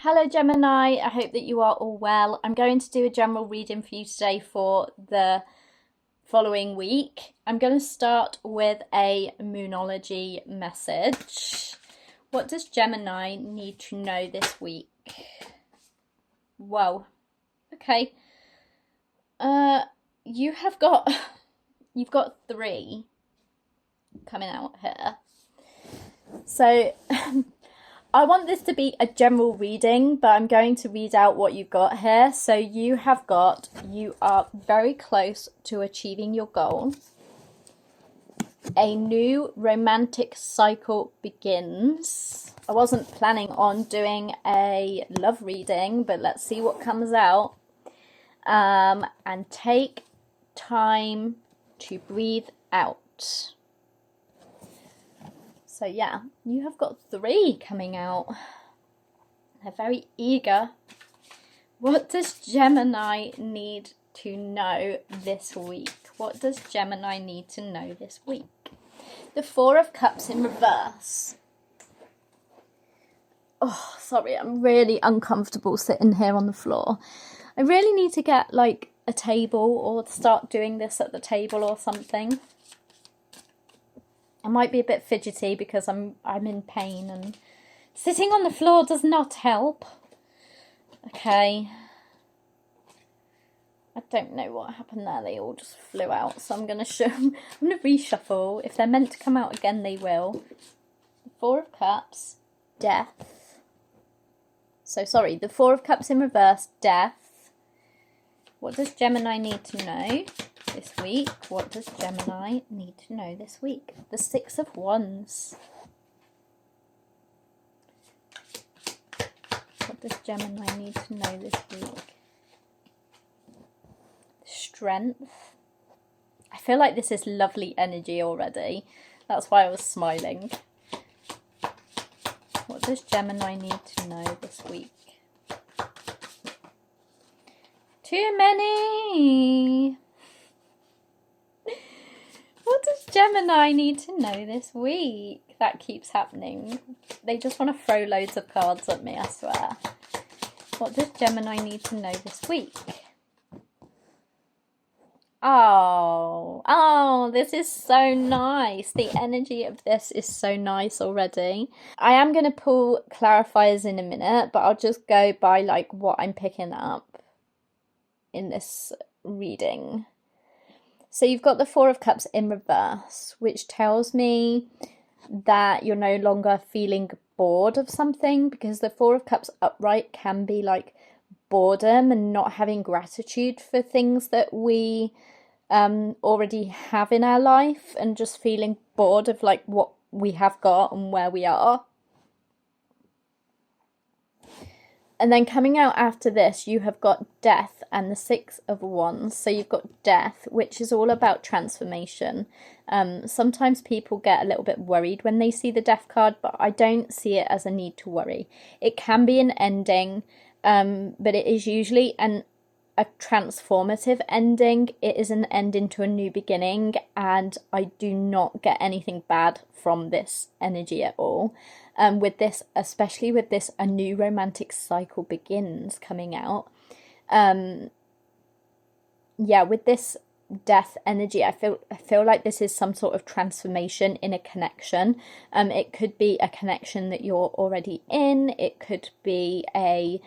Hello Gemini, I hope that you are all well. I'm going to do a general reading for you today for the following week. I'm going to start with a Moonology message. What does Gemini need to know this week? Whoa, okay. You've got three coming out here. So I want this to be a general reading, but I'm going to read out what you've got here. So you are very close to achieving your goal. A new romantic cycle begins. I wasn't planning on doing a love reading, but let's see what comes out. And take time to breathe out. So yeah, you have got three coming out. They're very eager. What does Gemini need to know this week? What does Gemini need to know this week? The Four of Cups in reverse. Oh, sorry, I'm really uncomfortable sitting here on the floor. I really need to get like a table or start doing this at the table or something. I might be a bit fidgety because I'm in pain and sitting on the floor does not help. Okay. I don't know what happened there. They all just flew out. So I'm gonna reshuffle. If they're meant to come out again, they will. The Four of Cups, death. So sorry, the Four of Cups in reverse, death. What does Gemini need to know this week? What does Gemini need to know this week? The Six of Wands. What does Gemini need to know this week? Strength. I feel like this is lovely energy already. That's why I was smiling. What does Gemini need to know this week? Too many. What does Gemini need to know this week? That keeps happening. They just want to throw loads of cards at me, I swear. What does Gemini need to know this week? Oh, this is so nice. The energy of this is so nice already. I am going to pull clarifiers in a minute, but I'll just go by like what I'm picking up in this reading. So you've got the Four of Cups in reverse, which tells me that you're no longer feeling bored of something, because the Four of Cups upright can be like boredom and not having gratitude for things that we already have in our life, and just feeling bored of like what we have got and where we are. And then coming out after this, you have got death and the Six of Wands. So you've got death, which is all about transformation. Sometimes people get a little bit worried when they see the death card, but I don't see it as a need to worry. It can be an ending, but it is usually a transformative ending. It is an ending to a new beginning, and I do not get anything bad from this energy at all. With this, especially with this, a new romantic cycle begins coming out. Yeah, with this death energy, I feel like this is some sort of transformation in a connection. It could be a connection that you're already in. It could be a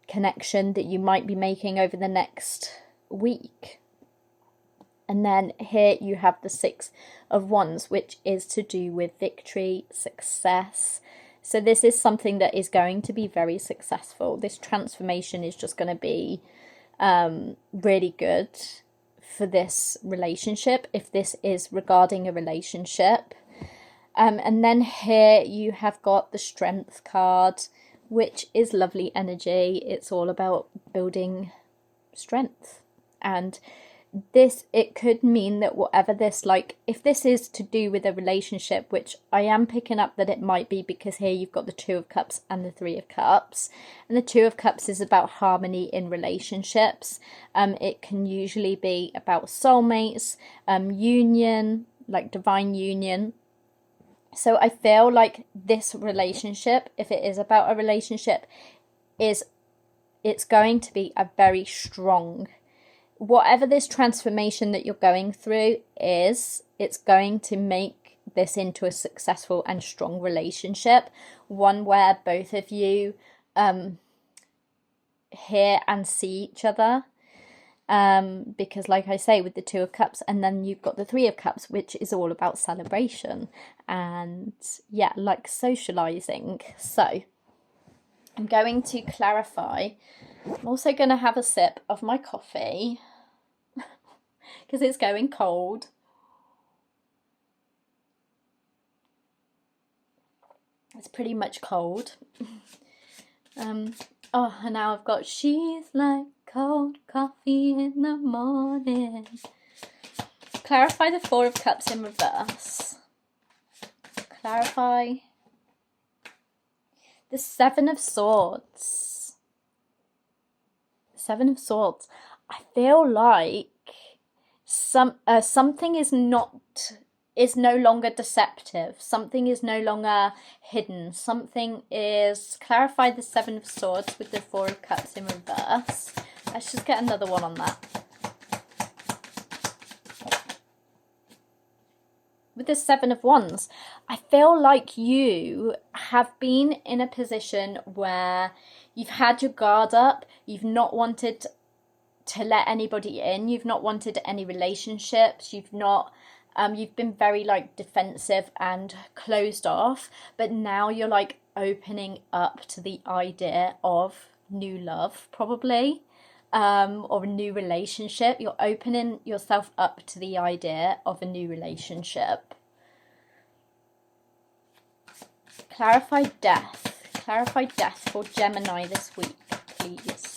connection that you might be making over the next week. And then here you have the Six of Wands, which is to do with victory, success. So this is something that is going to be very successful. This transformation is just going to be really good for this relationship, if this is regarding a relationship. And then here you have got the Strength card, which is lovely energy. It's all about building strength. And this, it could mean that whatever this, like, if this is to do with a relationship, which I am picking up that it might be, because here you've got the Two of Cups and the Three of Cups, and the Two of Cups is about harmony in relationships. It can usually be about soulmates, union, like divine union. So I feel like this relationship, if it is about a relationship, is it's going to be a very strong, whatever this transformation that you're going through is, it's going to make this into a successful and strong relationship, one where both of you hear and see each other. Because like I say, with the Two of Cups, and then you've got the Three of Cups, which is all about celebration and yeah, like socializing. So I'm going to clarify. I'm also going to have a sip of my coffee because it's going cold. It's pretty much cold. Oh, and now I've got she's like cold coffee in the morning. Clarify the Four of Cups in reverse. Clarify the Seven of Swords. Seven of Swords. I feel like something is no longer deceptive. Something is no longer hidden. Something is... Clarify the Seven of Swords with the Four of Cups in reverse. Let's just get another one on that. With the Seven of Wands, I feel like you have been in a position where you've had your guard up. You've not wanted to let anybody in. You've not wanted any relationships. You've been very like defensive and closed off, but now you're like opening up to the idea of new love, probably, or a new relationship. You're opening yourself up to the idea of a new relationship. Clarify death. Clarify death for Gemini this week, please.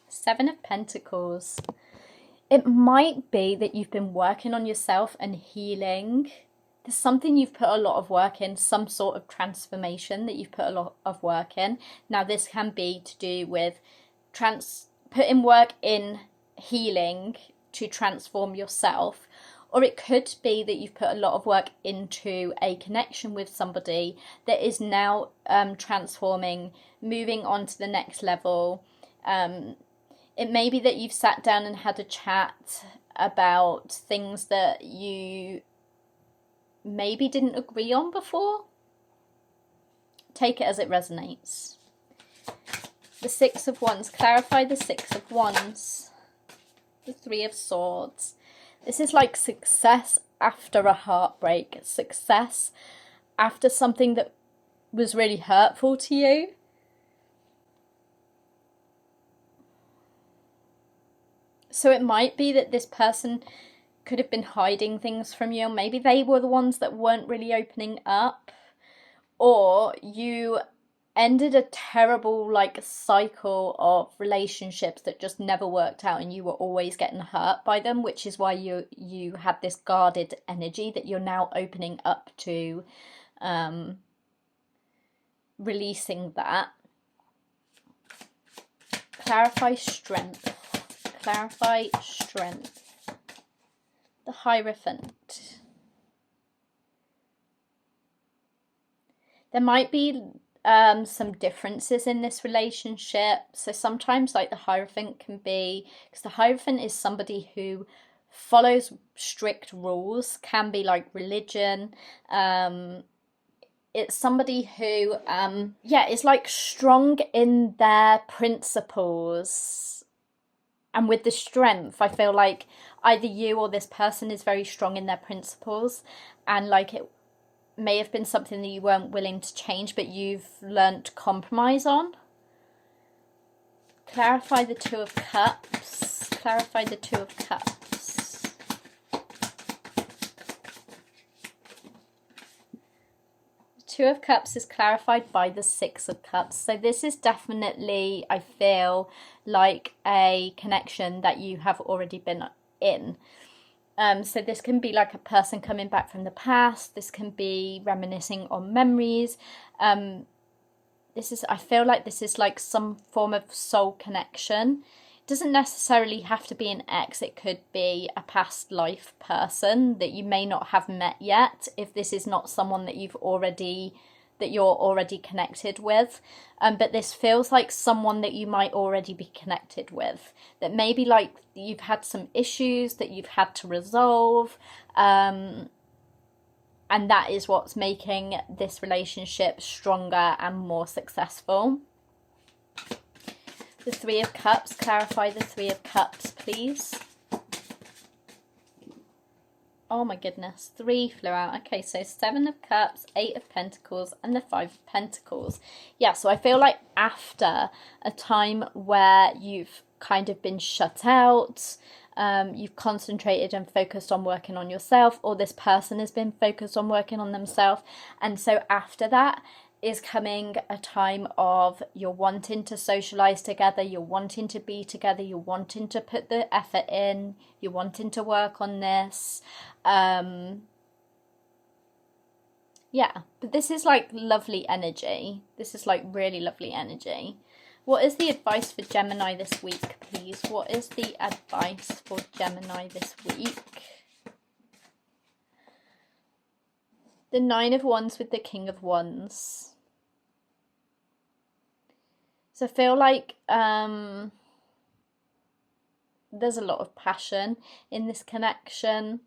Seven of Pentacles. It might be that you've been working on yourself and healing. There's something you've put a lot of work in, some sort of transformation that you've put a lot of work in. Now this can be to do with putting work in healing to transform yourself, or it could be that you've put a lot of work into a connection with somebody that is now transforming, moving on to the next level. It may be that you've sat down and had a chat about things that you maybe didn't agree on before. Take it as it resonates. The Six of Wands. Clarify the Six of Wands. The Three of Swords. This is like success after a heartbreak. Success after something that was really hurtful to you. So it might be that this person could have been hiding things from you. Maybe they were the ones that weren't really opening up. Or you ended a terrible like cycle of relationships that just never worked out and you were always getting hurt by them, which is why you had this guarded energy that you're now opening up to releasing that. Clarify strength. Clarify strength. The Hierophant. There might be some differences in this relationship. So sometimes like the Hierophant can be, because the Hierophant is somebody who follows strict rules, can be like religion. It's somebody who, is like strong in their principles. And with the strength, I feel like either you or this person is very strong in their principles, and like it may have been something that you weren't willing to change, but you've learnt to compromise on. Clarify the Two of Cups. Clarify the Two of Cups. The Two of Cups is clarified by the Six of Cups. So this is definitely, I feel, like a connection that you have already been in. So this can be like a person coming back from the past. This can be reminiscing on memories. I feel like this is like some form of soul connection. doesn't necessarily have to be an ex. It could be a past life person that you may not have met yet, if this is not someone that you're already connected with. But this feels like someone that you might already be connected with, that maybe like you've had some issues that you've had to resolve, and that is what's making this relationship stronger and more successful. The Three of Cups, clarify the Three of Cups, please. Oh my goodness, 3 flew out. Okay, so 7 of Cups, 8 of Pentacles, and the 5 of Pentacles. Yeah, so I feel like after a time where you've kind of been shut out, you've concentrated and focused on working on yourself, or this person has been focused on working on themselves, and so after that is coming a time of you're wanting to socialize together, you're wanting to be together, you're wanting to put the effort in, you're wanting to work on this. Yeah, but this is like lovely energy. This is like really lovely energy. What is the advice for Gemini this week, please? What is the advice for Gemini this week? The 9 of Wands with the King of Wands. So I feel like there's a lot of passion in this connection.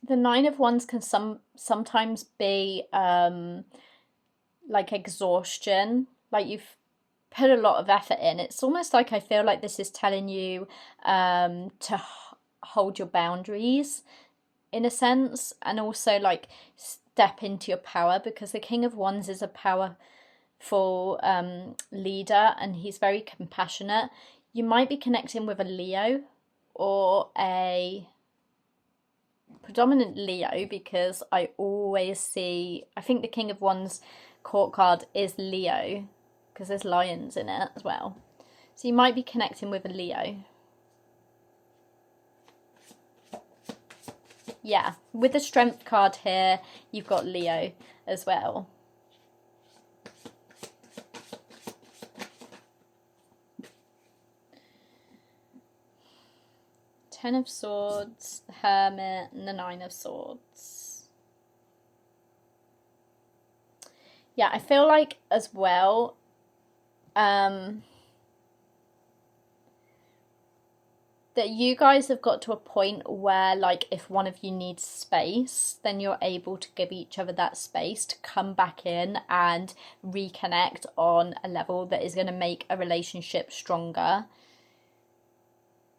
The 9 of Wands can sometimes be like exhaustion, like you've put a lot of effort in. It's almost like I feel like this is telling you to hold your boundaries in a sense, and also like step into your power, because the King of Wands is a powerful leader and he's very compassionate. You might be connecting with a Leo or a predominant Leo, because I always see, I think the King of Wands court card is Leo because there's lions in it as well. So you might be connecting with a Leo. Yeah, with the Strength card here, you've got Leo as well. Ten of Swords, the Hermit, and the 9 of Swords. Yeah, I feel like as well, that you guys have got to a point where, like, if one of you needs space, then you're able to give each other that space to come back in and reconnect on a level that is going to make a relationship stronger.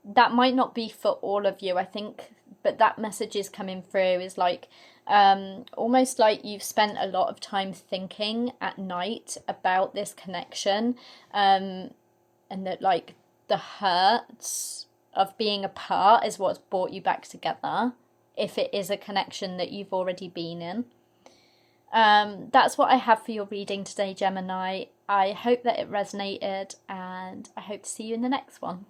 That might not be for all of you, I think, but that message is coming through is like almost like you've spent a lot of time thinking at night about this connection, and that like the hurts of being apart is what's brought you back together, if it is a connection that you've already been in. That's what I have for your reading today, Gemini. I hope that it resonated, and I hope to see you in the next one.